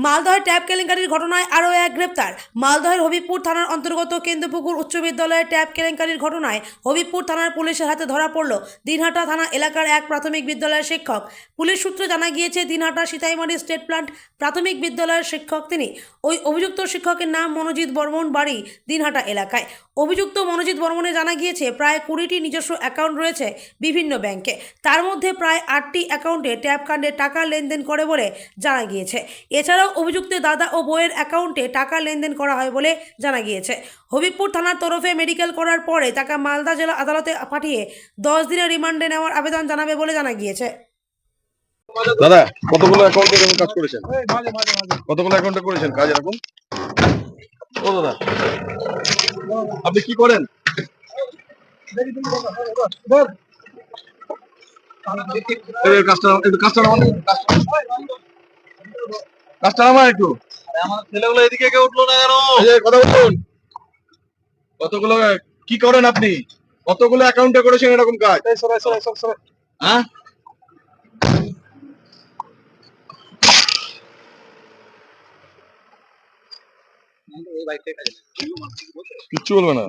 মালদহের ট্যাব কেলেঙ্কারির ঘটনায় আরও এক গ্রেপ্তার। মালদহের হবিবপুর থানার অন্তর্গত কেন্দ্রপুকুর উচ্চ বিদ্যালয়ের ট্যাব কেলেঙ্কারির ঘটনায় হবিবপুর থানার পুলিশের হাতে ধরা পড়ল দিনহাটা থানা এলাকার এক প্রাথমিক বিদ্যালয়ের শিক্ষক। পুলিশ সূত্রে জানা গিয়েছে, দিনহাটা সীতাইমারি স্টেট প্লান্ট প্রাথমিক বিদ্যালয়ের শিক্ষক তিনি। ওই অভিযুক্ত শিক্ষকের নাম মনোজিৎ বর্মন, বাড়ি দিনহাটা এলাকায়। অভিযুক্ত মনোজিৎ বর্মনে জানা গিয়েছে, প্রায় 20টি নিজস্ব অ্যাকাউন্ট রয়েছে বিভিন্ন ব্যাংকে। তার মধ্যে প্রায় 8টি অ্যাকাউন্টে ট্যাব কাণ্ডে টাকা লেনদেন করে বলে জানা গিয়েছে। এছাড়াও অভিযুক্তের দাদা ও বউয়ের অ্যাকাউন্টে টাকা লেনদেন করা হয় বলে জানা গিয়েছে। হবিবপুর থানার তরফে মেডিকেল করার পরে তাকে মালদা জেলা আদালতে পাঠিয়ে 10 দিনের রিমান্ডে নেওয়ার আবেদন জানাবে বলে জানা গিয়েছে। দাদা, কতগুলো অ্যাকাউন্টে এরকম কাজ করেছেন? কতগুলো অ্যাকাউন্টে করেছেন কাজ এরকম? ও দাদা, আপনি কি করেন? কাজটা আমার একটু আমার ছেলেগুলো এদিকে কে উঠলো না কেন? কথা বলুন। কতগুলো কি করেন আপনি? কতগুলো অ্যাকাউন্টে করেছেন এরকম কাজ? হ্যাঁ, কিচ্ছু বলবে না।